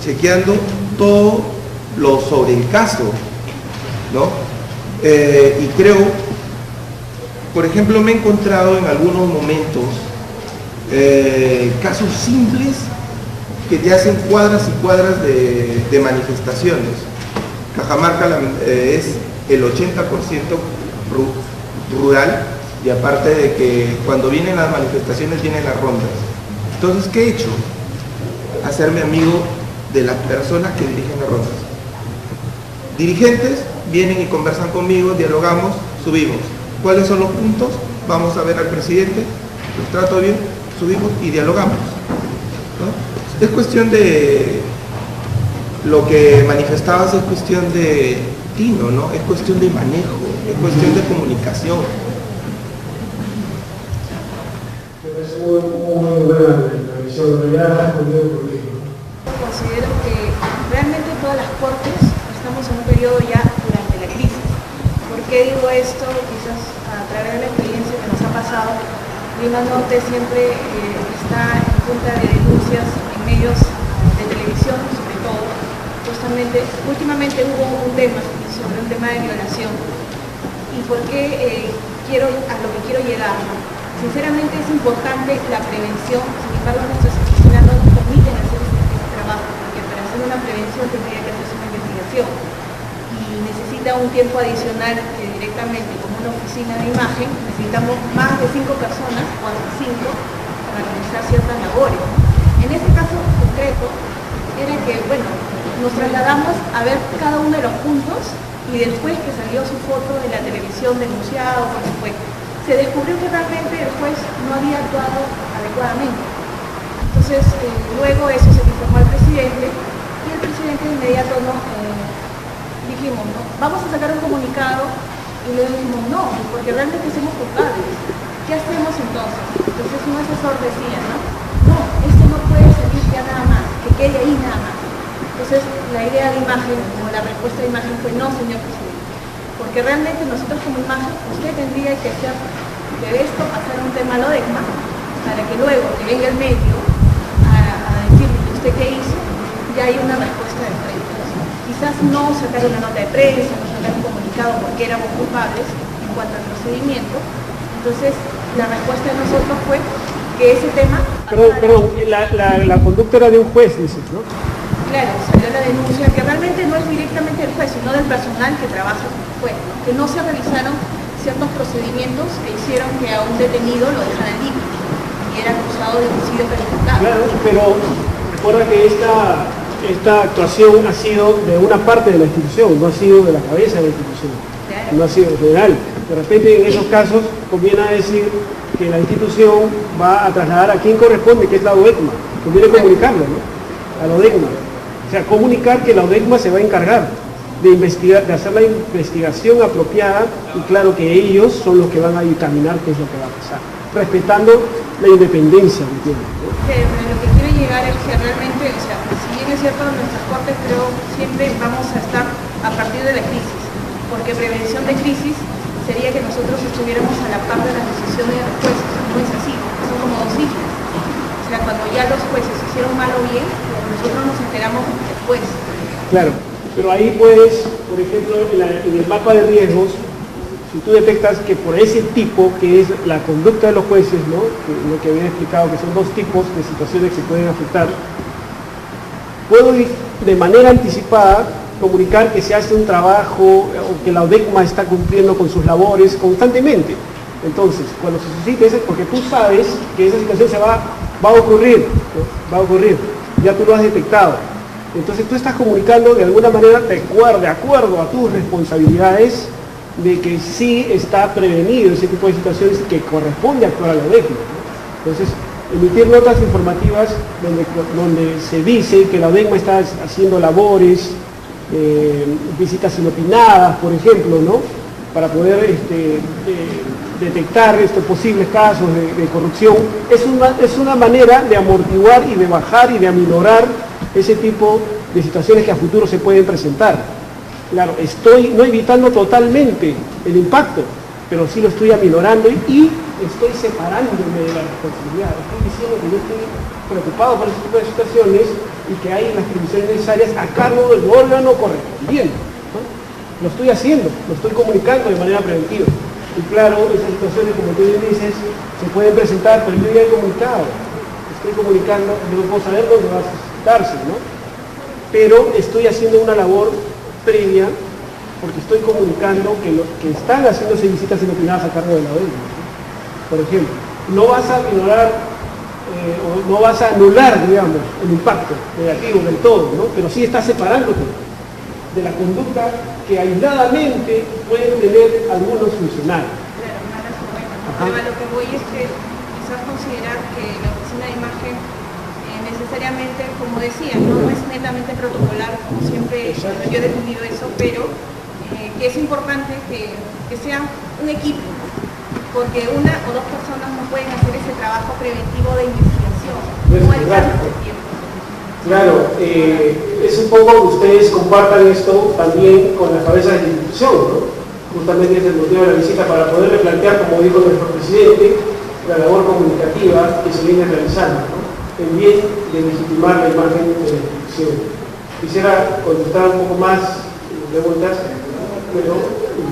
chequeando todo lo sobre el caso, ¿no? Y creo, por ejemplo, me he encontrado en algunos momentos casos simples que te hacen cuadras y cuadras de manifestaciones. Cajamarca es el 80% rural, y aparte de que cuando vienen las manifestaciones vienen las rondas. Entonces, ¿qué he hecho? Hacerme amigo de las personas que dirigen las rondas. Dirigentes vienen y conversan conmigo, dialogamos, subimos. ¿Cuáles son los puntos? Vamos a ver al presidente, los trato bien, subimos y dialogamos, ¿no? Es cuestión de, lo que manifestabas es cuestión de tino, ¿no? Es cuestión de manejo, es cuestión de comunicación. Es muy buena la visión, ya has respondido por mí. Considero que realmente todas las cortes estamos en un periodo ya durante la crisis. ¿Por qué digo esto? Quizás a través de la experiencia que nos ha pasado, Lima Norte siempre está en punta de denuncias en medios de televisión, sobre todo. Justamente, últimamente hubo un tema sobre un tema de violación. ¿Y por qué a lo que quiero llegar? Sinceramente es importante la prevención, sin embargo nuestras oficinas no nos permiten hacer este trabajo, porque para hacer una prevención tendría que hacerse una investigación y necesita un tiempo adicional que directamente como una oficina de imagen necesitamos más de 5 personas o hasta 5 para realizar ciertas labores. En este caso concreto era que, bueno, nos trasladamos a ver cada uno de los puntos y después que salió su foto en la televisión denunciado, por supuesto, se descubrió que realmente el juez no había actuado adecuadamente. Entonces, luego eso se informó al presidente y el presidente de inmediato nos dijimos, ¿no? Vamos a sacar un comunicado y le dijimos, no, porque realmente somos culpables. ¿Qué hacemos entonces? Entonces un asesor decía, no, esto no puede salir ya nada más, que quede ahí nada más. Entonces la idea de imagen o la respuesta de imagen fue, no, señor presidente, porque realmente nosotros como imagen, usted tendría que hacer de esto pasar un tema a la ODECMA para que luego que venga el medio a decirle usted qué hizo, ya hay una respuesta de frente. Quizás no sacar una nota de prensa, no sacar un comunicado porque éramos culpables en cuanto al procedimiento. Entonces la respuesta de nosotros fue que ese tema... Perdón, la conducta era de un juez, dices, ¿no? Claro, salió la denuncia que realmente no es directamente del juez, sino del personal que trabaja con el juez, ¿no? Que no se realizaron ciertos procedimientos que hicieron que a un detenido lo dejaran libre y era acusado de homicidio calificado. Claro, pero recuerda que esta actuación ha sido de una parte de la institución, no ha sido de la cabeza de la institución, claro. No ha sido en general. De repente en esos casos conviene decir que la institución va a trasladar a quien corresponde, que es la ODECMA, conviene comunicarlo, ¿no? A la ODECMA. O sea, comunicar que la ODECMA se va a encargar de investigar, de hacer la investigación apropiada y claro que ellos son los que van a dictaminar qué es lo que va a pasar, respetando la independencia, ¿me entiendes? Pero lo que quiero llegar es que realmente, o sea, si bien es cierto, nuestras cortes creo siempre vamos a estar a partir de la crisis, porque prevención de crisis sería que nosotros estuviéramos a la par de las decisiones de los jueces, no es así, son como dos islas. O sea, cuando ya los jueces hicieron mal o bien, nosotros nos enteramos después. Claro, pero ahí puedes, por ejemplo, en el mapa de riesgos, si tú detectas que por ese tipo, que es la conducta de los jueces, ¿no? Lo que había explicado, que son dos tipos de situaciones que se pueden afectar, puedo de manera anticipada comunicar que se hace un trabajo o que la ODECMA está cumpliendo con sus labores constantemente. Entonces, cuando se suscite eso, porque tú sabes que esa situación va a ocurrir, ¿no? Va a ocurrir, ya tú lo has detectado. Entonces tú estás comunicando de alguna manera de acuerdo a tus responsabilidades de que sí está prevenido ese tipo de situaciones que corresponde actuar a la ODECMA, ¿no? Entonces, emitir notas informativas donde se dice que la ODECMA está haciendo labores, visitas inopinadas, por ejemplo, ¿no? Para poder detectar estos posibles casos de corrupción, es una manera de amortiguar y de bajar y de aminorar ese tipo de situaciones que a futuro se pueden presentar. Claro, estoy no evitando totalmente el impacto, pero sí lo estoy aminorando y estoy separándome de la responsabilidad. Estoy diciendo que yo estoy preocupado por ese tipo de situaciones y que hay las previsiones necesarias a cargo del órgano correspondiente, ¿no? Lo estoy haciendo, lo estoy comunicando de manera preventiva. Y claro, esas situaciones, como tú bien dices, se pueden presentar, pero yo ya he comunicado. Estoy comunicando, yo no puedo saber dónde va a suscitarse, ¿no? Pero estoy haciendo una labor previa porque estoy comunicando que los que están haciéndose visitas inopinadas a cargo de la ODECMA, ¿no? Por ejemplo, no vas a ignorar o no vas a anular, digamos, el impacto negativo del todo, ¿no? Pero sí estás separándote de la conducta que aisladamente pueden tener algunos funcionarios. Claro, malas o buenas. Pero a lo que voy es que quizás considerar que la oficina de imagen necesariamente, como decía, no es netamente protocolar, como siempre yo he definido eso, pero que es importante que sea un equipo, porque una o dos personas no pueden hacer ese trabajo preventivo de investigación, no alcanza el tiempo. Claro, es un poco que ustedes compartan esto también con las cabezas de la institución, ¿no? Justamente es el motivo de la visita, para poder replantear, como dijo nuestro presidente, la labor comunicativa que se viene realizando, ¿no? En bien de legitimar la imagen de la institución. Quisiera contestar un poco más de vueltas, pero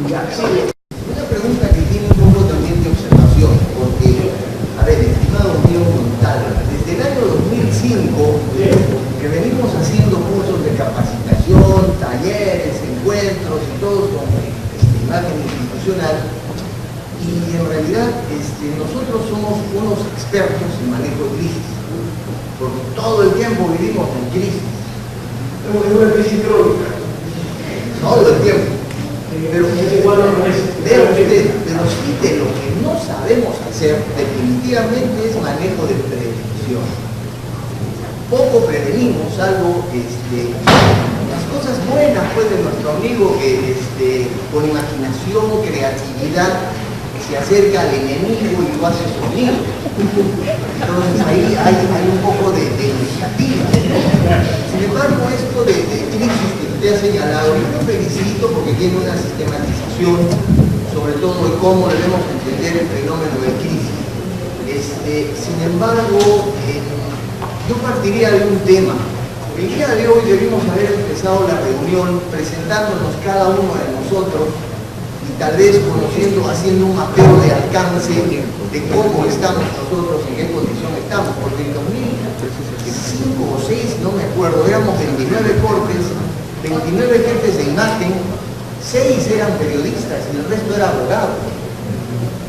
ya, sí. Una pregunta que tiene un poco también de observación, porque, a ver, estimado mío Montalvo, desde el año 2005 que venimos haciendo cursos de capacitación, talleres, encuentros y todo con imagen institucional, y en realidad nosotros somos unos expertos en manejo de crisis, porque todo el tiempo vivimos en crisis. Estamos en una crisis crónica. Todo el tiempo. Pero sí, de lo que no sabemos hacer definitivamente es manejo de prevención. Poco prevenimos, algo, las cosas buenas pues de nuestro amigo que con imaginación, creatividad, se acerca al enemigo y lo hace su amigo. Entonces ahí hay un poco de iniciativa. Sin embargo, esto de crisis que usted ha señalado, yo lo felicito porque tiene una sistematización, sobre todo de cómo debemos entender el fenómeno de crisis. Sin embargo, yo partiría de un tema. El día de hoy debimos haber empezado la reunión presentándonos cada uno de nosotros y tal vez conociendo, haciendo un mapeo de alcance de cómo estamos nosotros, en qué condición estamos, porque en 2005 o 6, no me acuerdo, éramos 29 cortes, 29 jefes de imagen, 6 eran periodistas y el resto era abogado.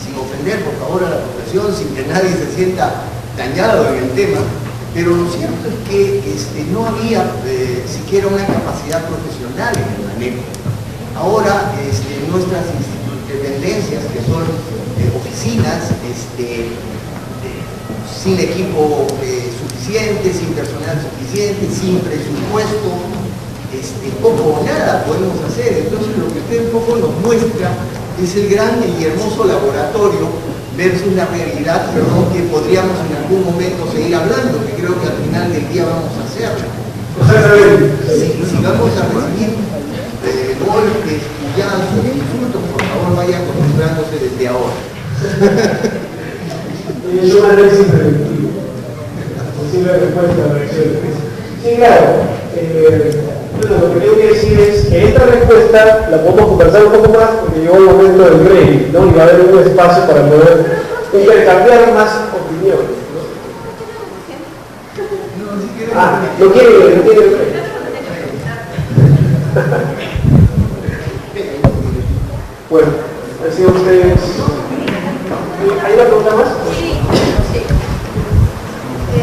Sin ofender, por favor, a la profesión, sin que nadie se sienta dañado en el tema, pero lo cierto es que no había siquiera una capacidad profesional en el manejo. Ahora nuestras dependencias, que son oficinas, sin equipo suficiente, sin personal suficiente, sin presupuesto, poco o nada podemos hacer. Entonces lo que usted un poco nos muestra es el gran y hermoso laboratorio versus la realidad, perdón, que podríamos en algún momento seguir hablando, que creo que al final del día vamos a hacerlo. Si vamos a recibir golpes, puñazos, insultos, por favor vaya acostumbrándose desde ahora. Es un análisis preventivo. Posible respuesta a la reacción. Sí, claro. Bueno, lo que tengo que decir es que esta respuesta la podemos conversar un poco más porque llegó el momento del break, ¿no? Y va a haber un espacio para poder intercambiar más opiniones, ¿no? No quiere el break. Bueno, han sido ustedes. ¿Hay una pregunta más? Sí.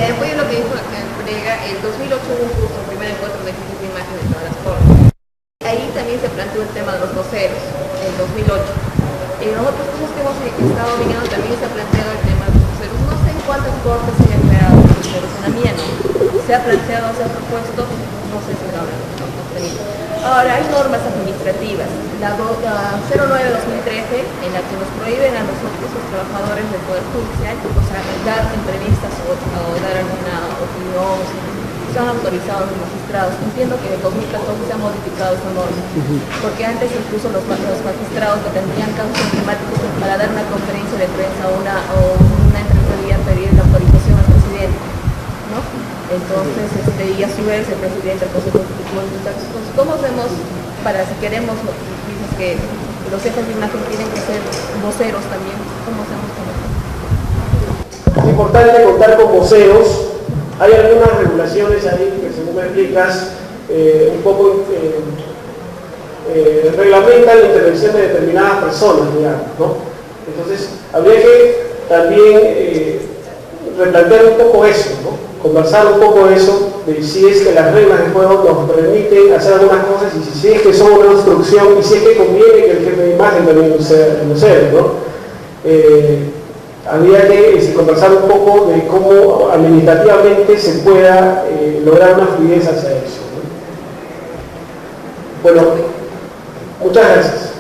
Apoyo lo que dijo el colega, en 2008 hubo un curso, el primer encuentro de crisis de imagen de todas las cortes. Ahí también se planteó el tema de los voceros, en 2008. En los otros cursos que hemos estado viniendo también se ha planteado el tema de los voceros. No sé en cuántas cortes se han creado los voceros, en la mía no. Se ha planteado, se ha propuesto, no sé si lo habrán tenido. Ahora, hay normas administrativas. La 09-2013, en la que nos prohíben a nosotros, los trabajadores del Poder Judicial, o sea, dar entrevistas o dar alguna opinión, son autorizados los magistrados. Entiendo que en 2014 se ha modificado esa norma, porque antes incluso los magistrados que tendrían casos temáticos para dar una conferencia de prensa o una entrevista debían pedir la autorización al presidente, ¿no? Entonces, y a su vez el presidente del Consejo Ejecutivo. Entonces, ¿cómo hacemos para, si queremos, dices que los jefes de imagen tienen que ser voceros también, ¿cómo hacemos con eso? Es importante contar con voceros. Hay algunas regulaciones ahí que, según me explicas, un poco reglamentan la intervención de determinadas personas, digamos, ¿no? Entonces, habría que también replantear un poco eso, ¿no? conversar un poco de eso, de si es que las reglas del juego nos permiten hacer algunas cosas y si es que son una instrucción y si es que conviene que el jefe de imagen también lo sea, ¿no? Habría que conversar un poco de cómo administrativamente se pueda lograr una fluidez hacia eso, ¿no? Bueno, muchas gracias.